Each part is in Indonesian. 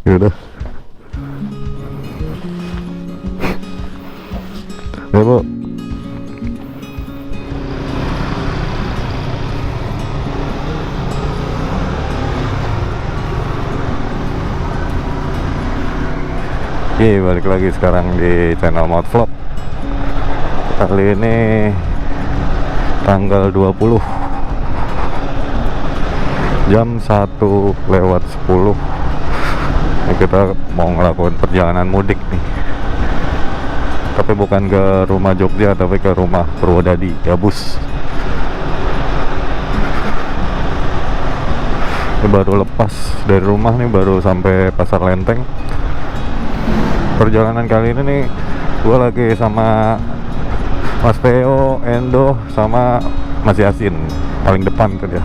Yaudah. Ya bu. Oke, balik lagi sekarang di channel Motovlog. Kali ini tanggal 20 jam 1:10. Ini kita mau ngelakuin perjalanan mudik nih, tapi bukan ke rumah Jogja, tapi ke rumah Purwodadi, Gabus. Ini baru lepas dari rumah nih, baru sampai Pasar Lenteng. Perjalanan kali ini nih gue lagi sama Mas Peo, Endo, sama Mas Yasin. Paling depan tuh dia.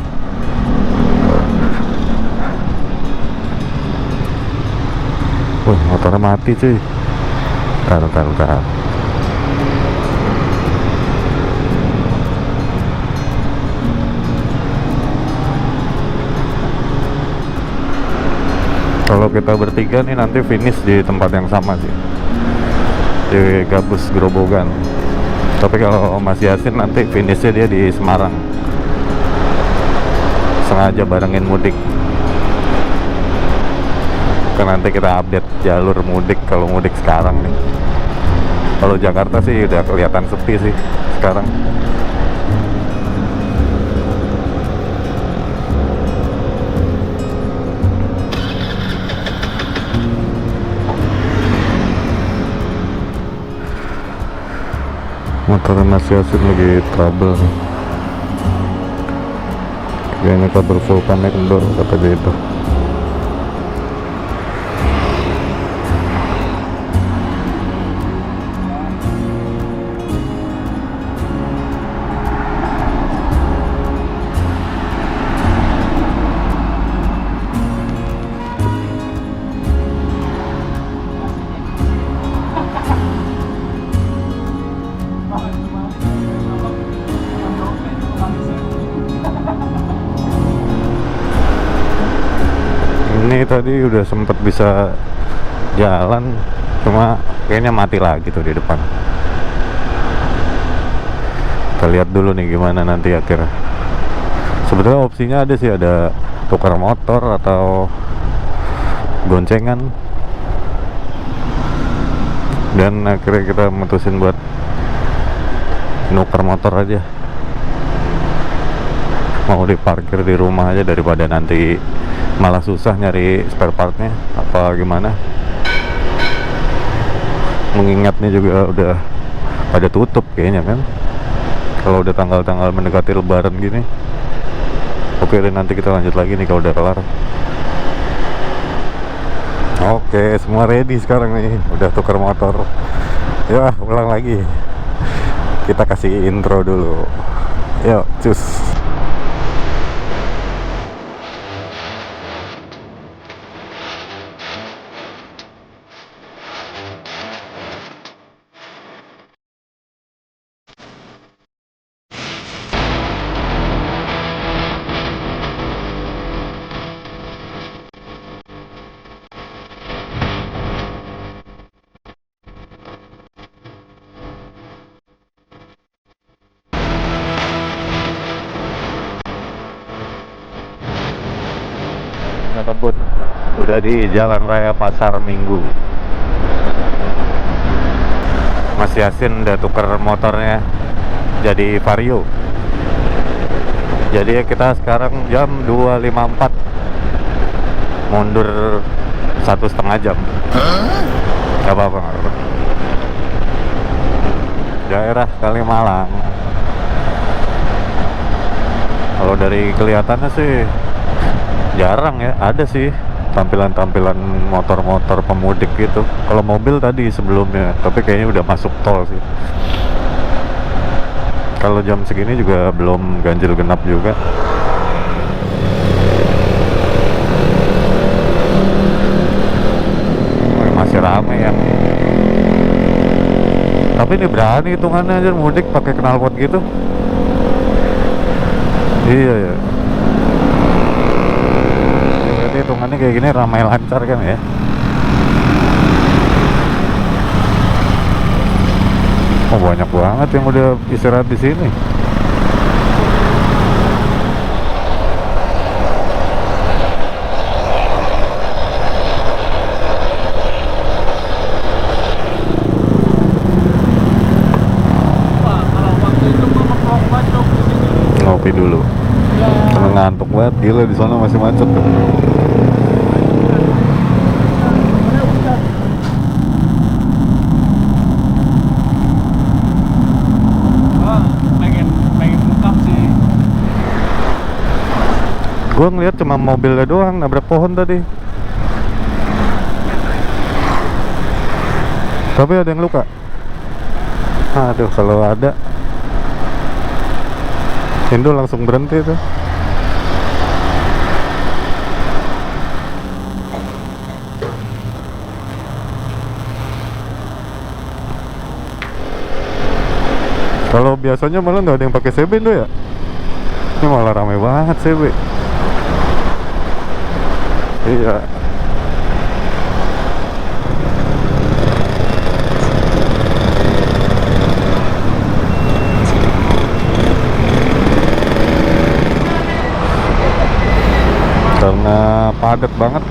Motornya mati cuy. Bentar. Kalau kita bertiga nih nanti finish di tempat yang sama sih, di Gabus Grobogan. Tapi kalau Mas Yasin nanti finishnya dia di Semarang. Sengaja barengin mudik. Kan nanti kita update jalur mudik kalau mudik sekarang nih. Kalau Jakarta sih udah kelihatan sepi sih sekarang. Motor Mas Yasin lagi trouble. Kayaknya kabel vulkannya kendor, kata dia itu. Ini tadi udah sempet bisa jalan, cuma kayaknya mati lagi tuh di depan. Kita lihat dulu nih gimana nanti akhirnya. Sebetulnya opsinya ada sih, ada tukar motor atau goncengan. Dan akhirnya kita mutusin buat nuker motor aja. Mau diparkir di rumah aja daripada nanti malah susah nyari spare partnya apa gimana. Mengingatnya juga udah pada tutup kayaknya kan, kalau udah tanggal-tanggal mendekati lebaran gini. Oke deh, nanti kita lanjut lagi nih kalau udah kelar. Oke, semua ready sekarang nih, udah tukar motor. Ya, ulang lagi. Kita kasih intro dulu. Yuk, cus. Kebut udah di Jalan Raya Pasar Minggu. Mas Yasin udah tuker motornya jadi Vario. Jadi kita sekarang jam 2.54, mundur 1,5 jam. Gak apa-apa. Daerah Kalimalang. Kalau dari kelihatannya sih jarang ya, ada sih tampilan-tampilan motor-motor pemudik gitu. Kalau mobil tadi sebelumnya, tapi kayaknya udah masuk tol sih. Kalau jam segini juga belum ganjil genap juga. Masih rame ya. Tapi ini berani hitungannya aja mudik pakai knalpot gitu. Iya ya. Hitungannya kayak gini ramai lancar kan ya. Oh, banyak banget yang udah istirahat di sini. Ngopi dulu. Karena ngantuk banget, gila di sana masih macet tuh. Gue ngeliat cuma mobilnya doang nabrak pohon tadi. Tapi ada yang luka. Aduh, kalau ada Indo langsung berhenti tuh. Kalau biasanya malah nggak ada yang pakai CB Indo ya. Ini malah ramai banget CB. Iya. Karena padat banget,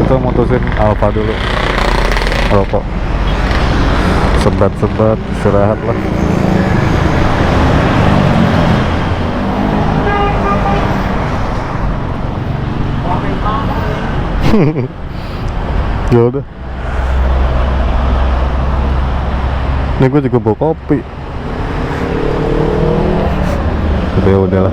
kita mutusin Alfa dulu, rokok, sebat-sebat, istirahat lah. Ya udah, ini gue juga bawa kopi. Tapi ya udahlah.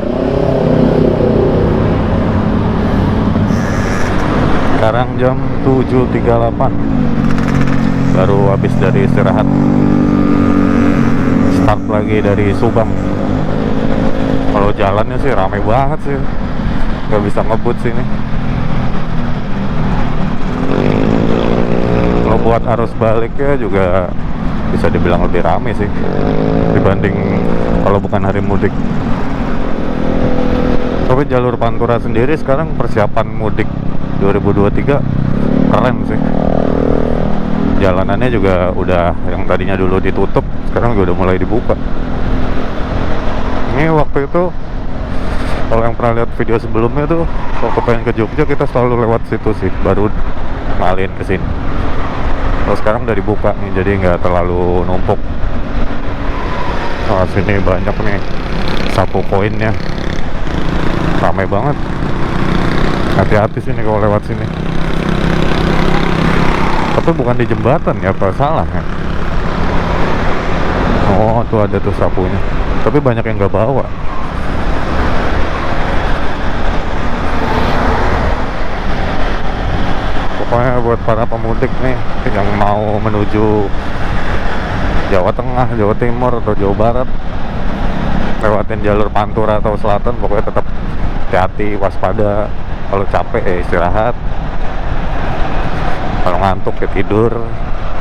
Sekarang jam 7.38, baru habis dari istirahat, start lagi dari Subang. Kalau jalannya sih ramai banget sih, nggak bisa ngebut sini. Kalau buat arus baliknya juga bisa dibilang lebih ramai sih dibanding kalau bukan hari mudik. Tapi jalur Pantura sendiri sekarang persiapan mudik 2023 keren sih. Jalanannya juga udah, yang tadinya dulu ditutup sekarang juga udah mulai dibuka. Ini waktu itu kalau yang pernah lihat video sebelumnya tuh, kalau pengen ke Jogja kita selalu lewat situ sih, baru ngalihin ke sini. Kalau sekarang udah dibuka nih, jadi nggak terlalu numpuk. Nah, sini banyak nih sapu poinnya, ramai banget. Hati-hati sini kalau lewat sini. Tapi bukan di jembatan ya, apa salah ya? Oh, tuh ada tuh sapunya. Tapi banyak yang nggak bawa. Pokoknya buat para pemudik nih yang mau menuju Jawa Tengah, Jawa Timur, atau Jawa Barat, lewatin jalur Pantura atau Selatan, pokoknya tetap hati-hati, waspada. Kalau capek ya istirahat, kalau ngantuk ya tidur.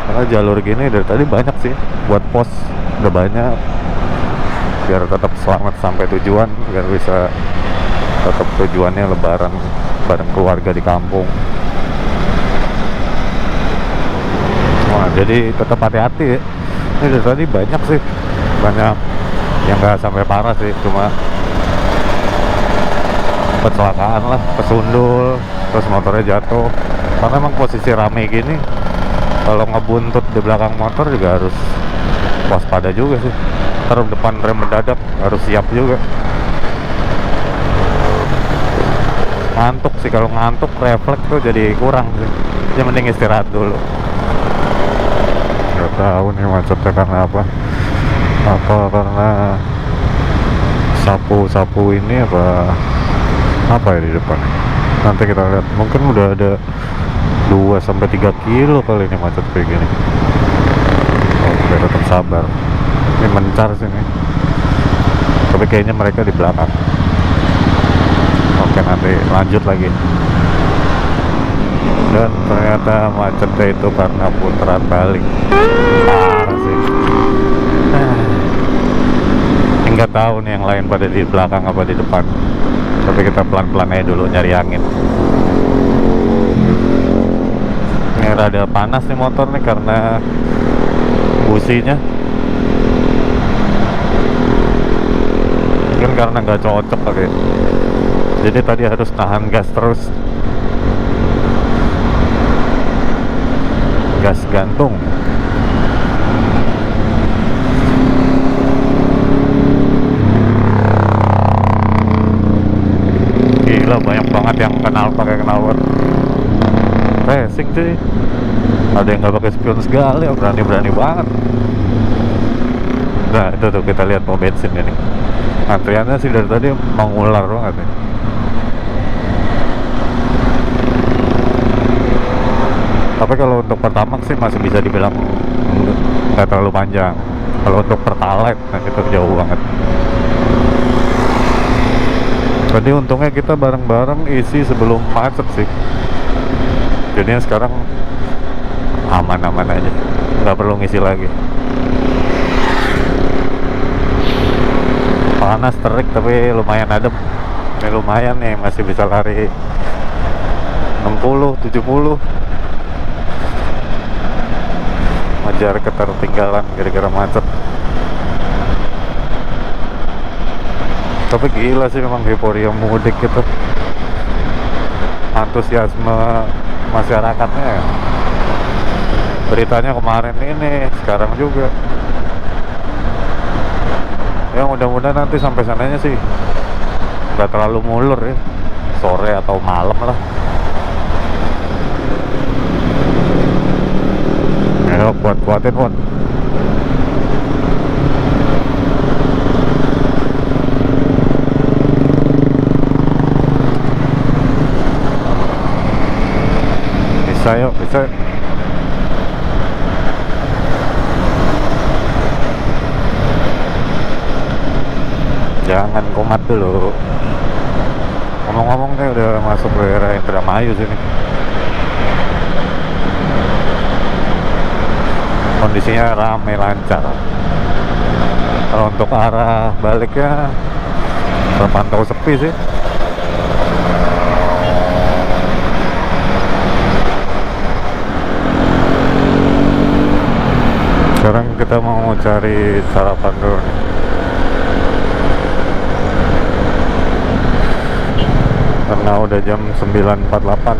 Karena jalur gini dari tadi banyak sih, buat pos udah banyak, biar tetap selamat sampai tujuan, biar bisa tetap tujuannya lebaran bareng keluarga di kampung. Wah, jadi tetap hati-hati ya. Ini dari tadi banyak sih, banyak yang nggak sampai parah sih, cuma kecelakaan lah, kesundul, terus motornya jatuh. Karena emang posisi rame gini, kalau ngebuntut di belakang motor juga harus waspada juga sih. Ntar depan rem mendadak harus siap juga. Ngantuk sih, kalau ngantuk refleks tuh jadi kurang sih. Jadi mending istirahat dulu. Gak tahu nih macetnya karena apa? Apa karena sapu-sapu ini apa ya di depan? Nanti kita lihat. Mungkin udah ada 2-3 kilo kali ini macet kayak gini. Oke, tetap sabar. Ini mencar sini. Tapi kayaknya mereka di belakang. Oke, nanti lanjut lagi. Dan ternyata macetnya itu karena putaran balik. Parah sih. Nggak tahu nih yang lain pada di belakang apa di depan. Tapi kita pelan-pelan aja dulu nyari angin. Ini rada panas nih motor nih karena businya karena nggak cocok kali. Jadi tadi harus tahan gas terus, gas gantung. Gila, banyak banget yang kenal pakai knalpot racing cuy. Ada yang nggak pakai spion segala, ya berani-berani banget. Nah itu tuh, kita lihat pom bensin ini, antriannya sih dari tadi mengular banget nih. Tapi kalau untuk Pertamax sih masih bisa dibilang nggak terlalu panjang. Kalau untuk Pertalite, nah itu jauh banget. Tadi untungnya kita bareng-bareng isi sebelum macet sih. Jadinya sekarang aman-aman aja, nggak perlu ngisi lagi. Panas terik tapi lumayan adem. Ini lumayan nih, masih bisa lari 60, 70. Ngejar ketertinggalan gara-gara macet. Tapi gila sih memang euforia mudik gitu, antusiasme masyarakatnya ya. Beritanya kemarin ini, sekarang juga. Ya mudah-mudahan nanti sampai sananya sih nggak terlalu mulur ya, sore atau malam lah. Ayo kuat-kuatin pun. Bisa yuk, bisa. Jangan komat dulu. Ngomong-ngomong nih udah masuk ke daerah Indramayu sini. Kondisinya ramai lancar. Kalau untuk arah baliknya terpantau sepi sih. Sekarang kita mau cari sarapan dulu nih. Karena udah jam 9.48.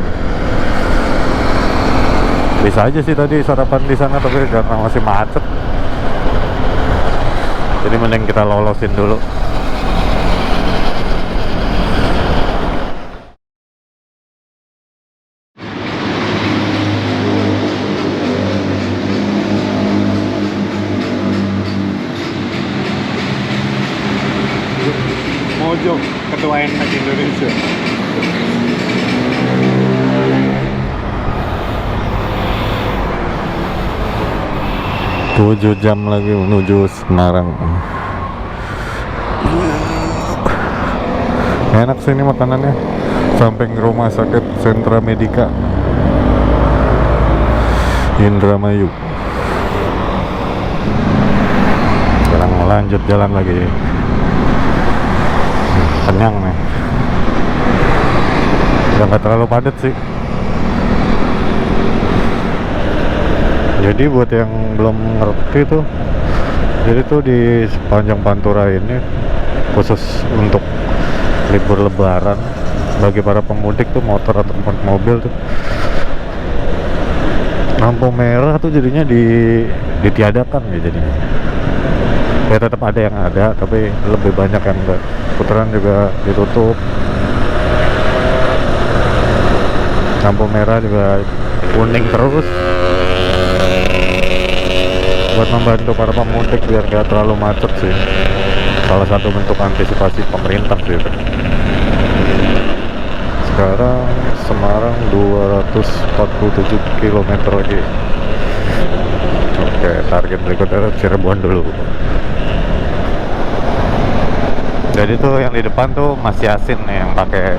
Bisa aja sih tadi sarapan di sana, tapi karena masih macet, jadi mending kita lolosin dulu. Mojo, Ketua NMAX Indonesia. 7 jam lagi menuju Semarang. Enak sih ini makanannya, samping rumah sakit Sentra Medika Indramayu. Sekarang mau lanjut jalan lagi. Kenyang nih, udah nggak terlalu padat sih. Jadi buat yang belum ngerti tuh, jadi tuh di sepanjang Pantura ini khusus untuk libur lebaran bagi para pemudik tuh, motor atau mobil tuh, lampu merah tuh jadinya ditiadakan ya jadinya. Ya tetap ada yang ada, tapi lebih banyak yang enggak. Putaran juga ditutup, lampu merah juga kuning terus, buat membantu para pemudik biar gak terlalu macet sih. Salah satu bentuk antisipasi pemerintah sih itu. Sekarang Semarang 247 km lagi. Oke, target berikutnya Cirebon dulu. Jadi tuh yang di depan tuh Mas Yasin nih yang pakai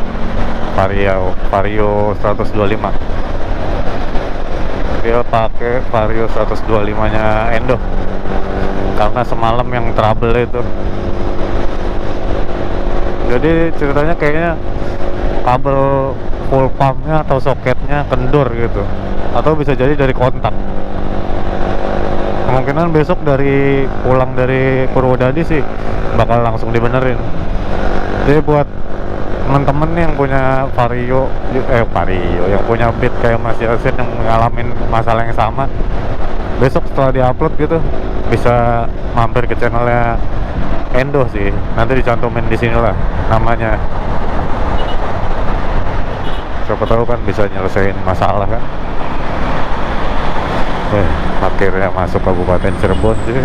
Vario 125. Dia pakai Vario 125 nya Endo karena semalam yang trouble itu. Jadi ceritanya kayaknya kabel full pumpnya atau soketnya kendor gitu, atau bisa jadi dari kontak. Kemungkinan besok pulang dari Purwodadi sih bakal langsung dibenerin. Jadi buat temen-temen yang punya Vario yang punya Beat kayak Mas Yasin yang ngalamin masalah yang sama, besok setelah diupload gitu bisa mampir ke channelnya Endo sih, nanti dicantumin di sini lah namanya. Siapa tahu kan bisa nyelesain masalah kan. Akhirnya masuk Kabupaten Cirebon sih.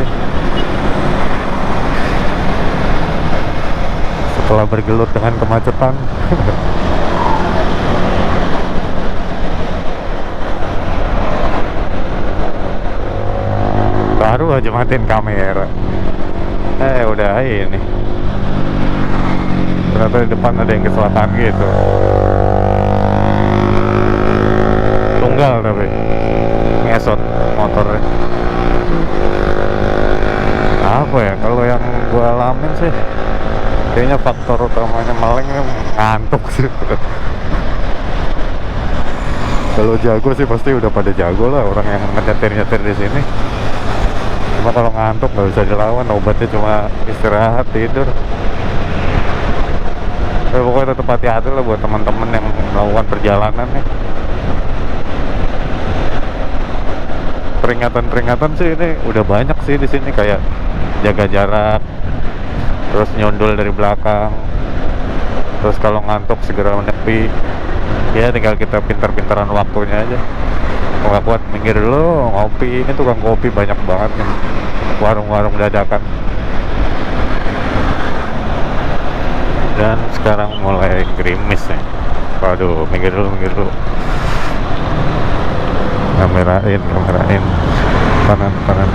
Setelah bergelut dengan kemacetan. Baru aja matiin kamera, udah ini. Ternyata di depan ada yang ke selatan gitu. Tunggal tapi ngesot motornya. Apa ya, kalau yang gua alamin sih kayaknya faktor utamanya maling ngantuk sih. Kalau jago sih pasti udah pada jago lah orang yang nyetir di sini. Cuma kalau ngantuk nggak bisa dilawan, obatnya cuma istirahat, tidur. Pokoknya tetap hati-hati lah buat teman-teman yang melakukan perjalanan nih. Peringatan sih ini udah banyak sih di sini, kayak jaga jarak, terus nyundul dari belakang, terus kalau ngantuk segera menepi. Ya tinggal kita pintar-pintaran waktunya aja. Kalau nggak kuat minggir dulu, ngopi. Ini tukang kopi banyak banget nih, warung-warung dadakan. Dan sekarang mulai gerimis nih. Waduh, minggir dulu. Kamerain kanan.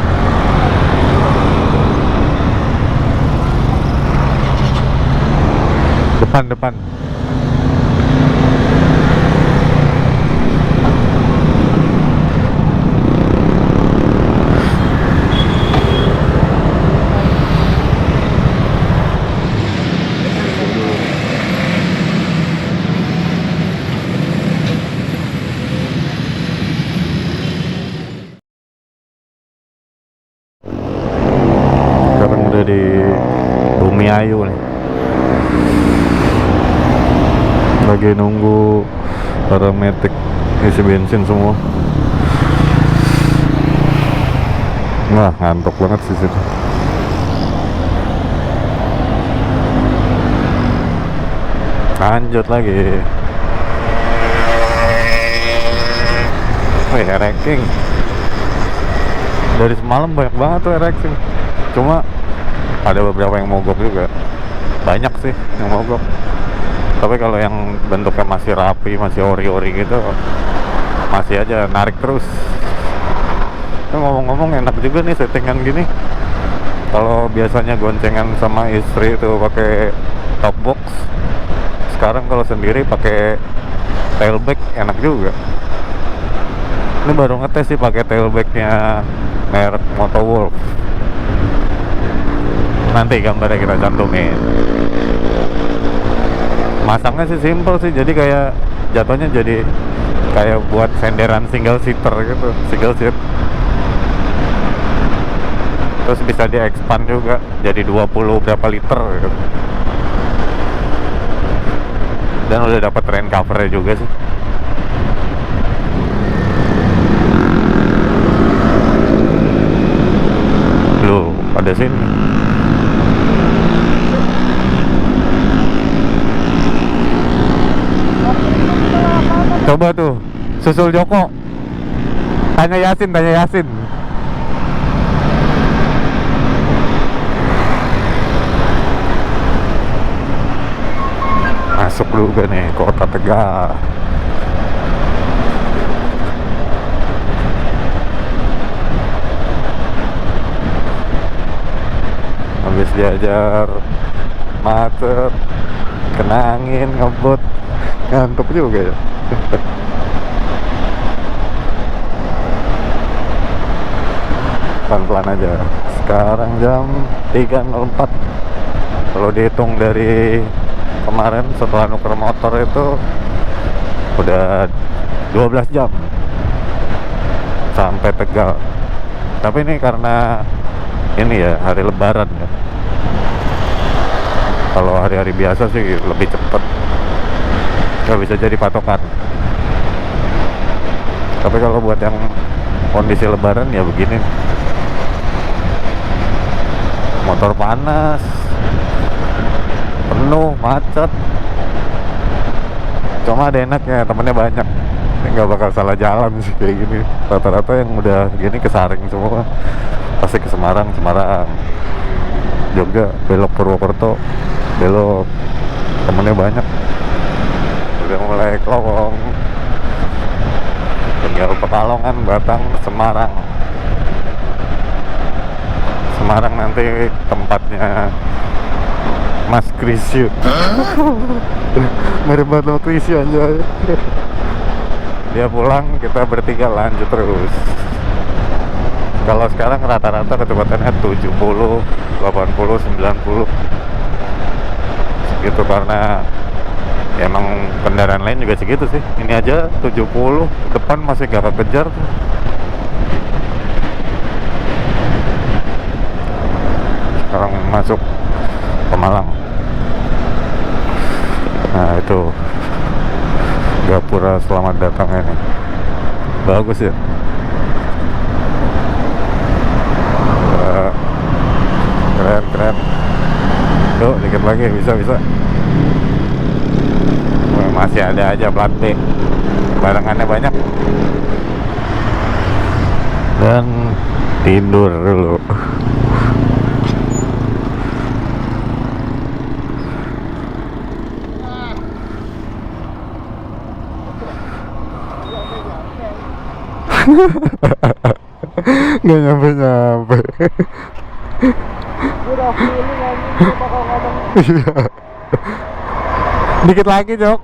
Depan. Sekarang udah di Bumi Ayu nih, lagi nunggu para metik isi bensin semua. Wah, ngantuk banget sih situ. Lanjut lagi. Wih, ranking dari semalam banyak banget tuh ranking. Cuma ada beberapa yang mogok juga. Banyak sih yang mogok. Tapi kalau yang bentuknya masih rapi, masih ori-ori gitu, masih aja narik terus. Ngomong-ngomong enak juga nih settingan gini. Kalau biasanya goncengan sama istri itu pakai top box, sekarang kalau sendiri pakai tailback enak juga. Ini baru ngetes sih pakai tailbacknya merek Motowolf. Nanti gambarnya kita cantumin. Masangnya sih simple sih, jadi kayak jatuhnya jadi kayak buat senderan single seater gitu, single seat. Terus bisa di-expand juga jadi 20 berapa liter gitu. Dan udah dapat rain covernya juga sih. Loh, pada sini. Coba tuh, susul Joko. Tanya Yasin. Masuk juga nih kota Tegal. Habis diajar macet, kena angin, ngebut, ngantuk juga ya. Pelan-pelan aja. Sekarang jam 3.04. Kalau dihitung dari kemarin setelah nuker motor itu udah 12 jam sampai Tegal. Tapi ini karena ini ya hari Lebaran ya, Kalau hari-hari biasa sih lebih cepet, nggak bisa jadi patokan. Tapi kalau buat yang kondisi lebaran ya begini, motor panas, penuh, macet. Cuma ada enaknya, temennya banyak, nggak bakal salah jalan sih kayak gini. Rata-rata yang udah gini kesaring semua, pasti ke Semarang, Jogja, belok Purwokerto, belok, temennya banyak, udah mulai kelowong. Tinggal Pekalongan, Batang, Semarang nanti tempatnya Mas Krisyu. Mirip banget sama Krisyu aja. Dia pulang, kita bertiga lanjut terus. Kalau sekarang rata-rata kecepatannya 70, 80, 90 segitu, karena ya emang kendaraan lain juga segitu sih. Ini aja 70, depan masih gak kekejar tuh. Sekarang masuk Pemalang. Nah itu Gapura selamat datang ini, bagus ya. Keren. Tuh dikit lagi bisa. Wah, masih ada aja plat B, barengannya banyak. Dan tidur dulu. Nggak nyampe. Udah feeling anjing bakal ngomong. Iya. Dikit lagi, Jok.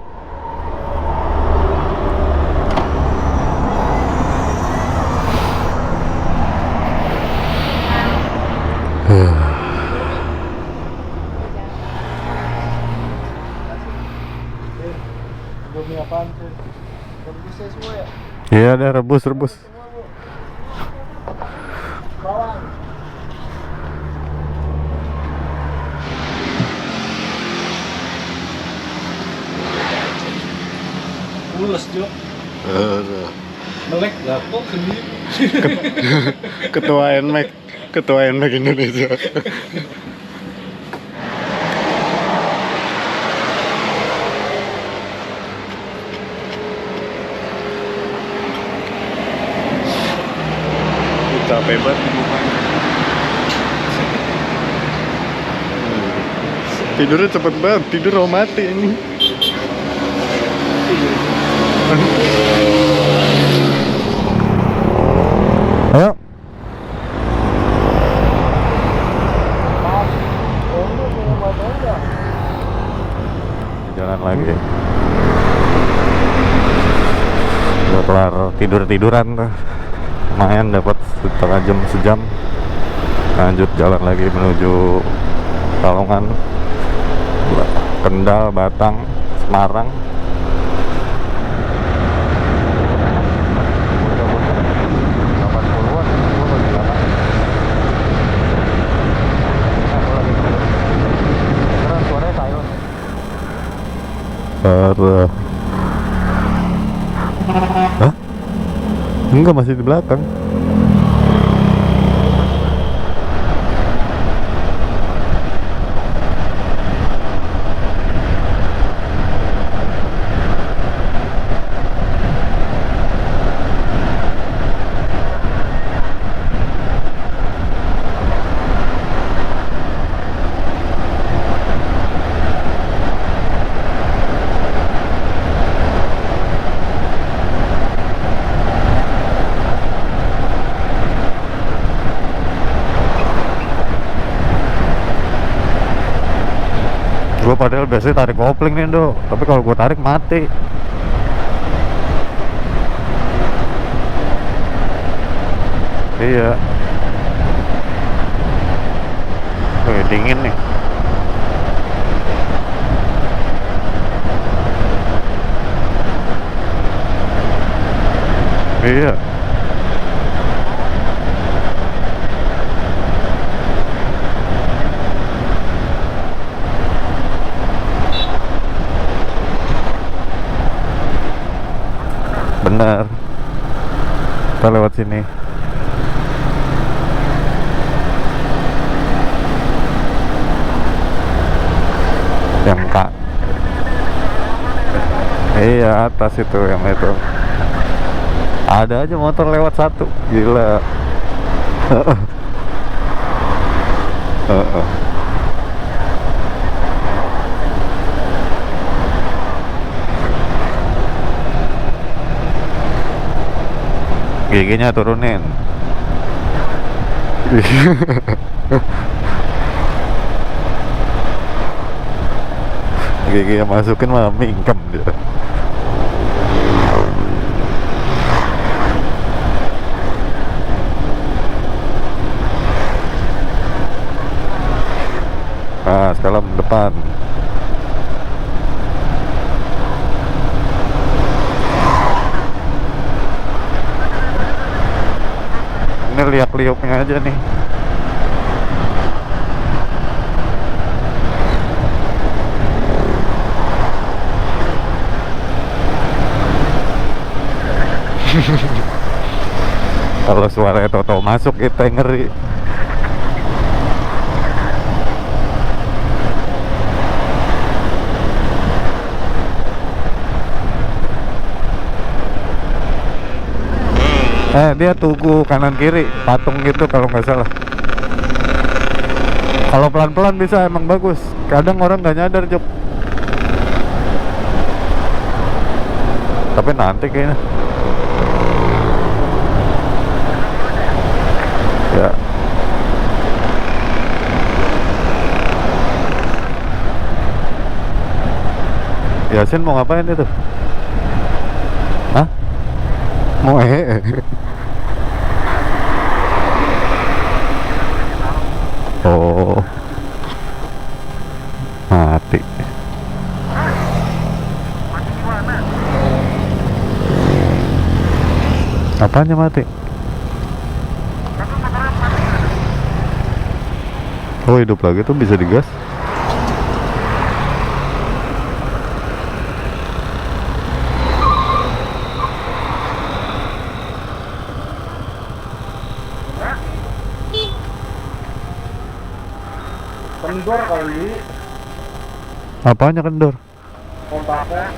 Demi apaan tuh? Rebusnya semua ya? Iya, ada rebus. Bawang. Mules, Jok. Melek gatok sendiri. Ketua NMAX Indonesia. Capek banget di rumah. Tidurnya cepet banget, tidur mau mati ini. Ayo. Jalan lagi. Udah kelar tiduran tuh. Lumayan dapat setengah jam, sejam. Lanjut jalan lagi menuju Pekalongan, Kendal, Batang, Semarang. Hah? Enggak, masih di belakang. Gue padahal biasanya tarik kopling nih, Dok, tapi kalau gue tarik mati. Iya. Dingin nih. Iya. Bener. Kita lewat sini. Yang kak. Iya, atas itu yang itu. Ada aja motor lewat satu. Gila. Giginya turunin. Gigi yang masukin malah mingkem dia. Nah, sekarang depan. Ini liak-liuknya aja nih. Kalau suaranya Toto masuk kita yang ngeri. Dia tugu kanan kiri patung gitu kalau nggak salah. Kalau pelan-pelan bisa emang bagus. Kadang orang nggak nyadar, Jok. Tapi nanti kayaknya. Ya. Yasin mau ngapain itu? Hah? Mau Oh, mati. Apanya mati? Oh, hidup lagi tuh bisa digas. Kendor kali. Apanya kendor? Kontaknya.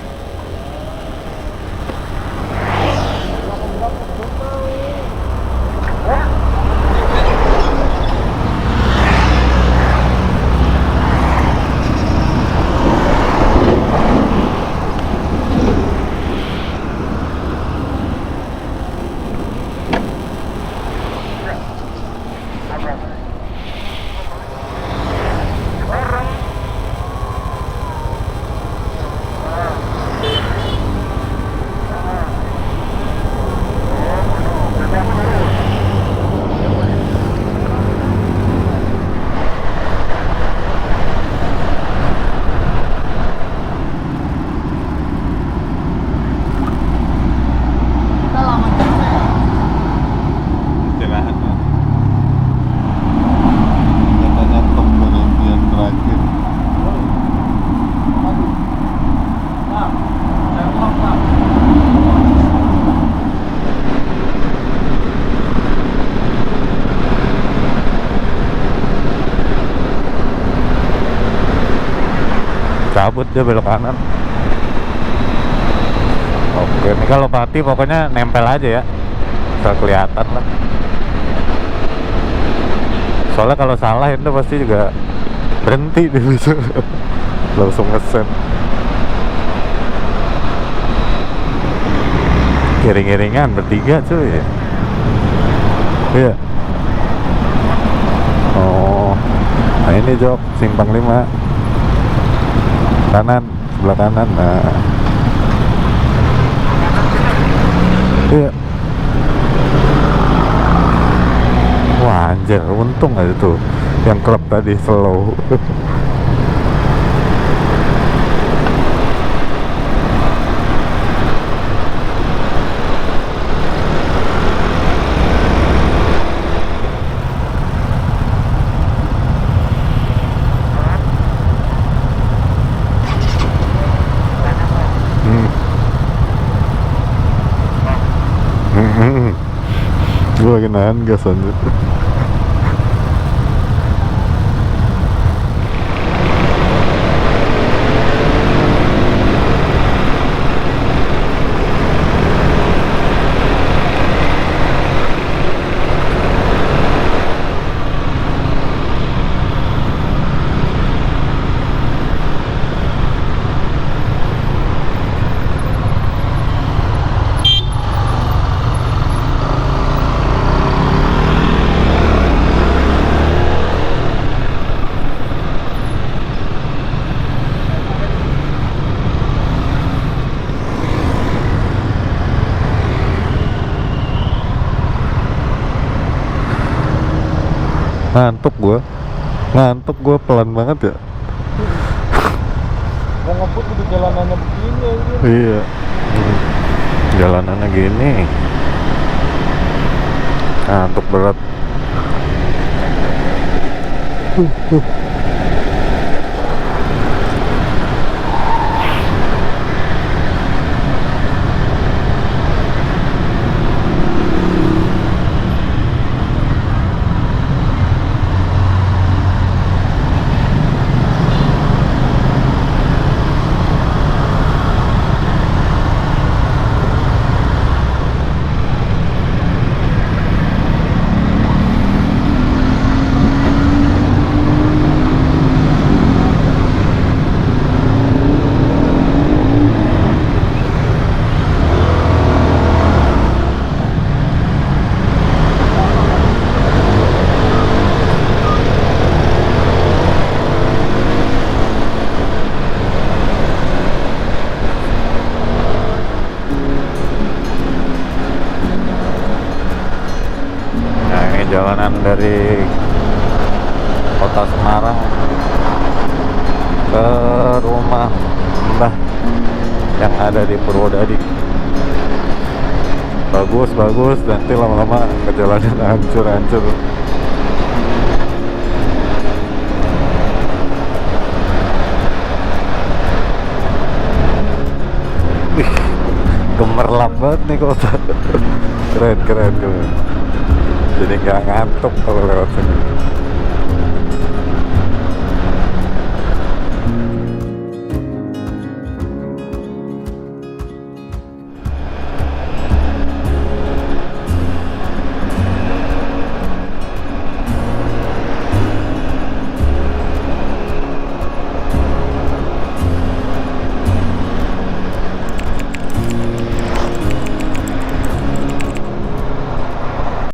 Cabut dia belok kanan. Oke, ini kalau mati pokoknya nempel aja ya, bisa kelihatan lah. Soalnya kalau salah itu pasti juga berhenti dia bisa langsung ngesen. Iring-iringan bertiga cuy. Iya. Oh, nah ini Jok, simpang 5 kanan, sebelah kanan. Nah, iya. Wah anjir, untung aja tuh yang klub tadi slow. Gue lagi nahan gas anjir. Ngantuk gue pelan banget ya. Mau ngebut di jalanannya begini aja. Iya, jalanannya gini, ngantuk berat. Nah, ini jalanan dari kota Semarang ke rumah Mbah yang ada di Purwodadi. Bagus, nanti lama-lama ke jalanan hancur-hancur. Wih, gemerlap banget nih kota. Keren. Jadi nggak ngantuk kalau lewat sini.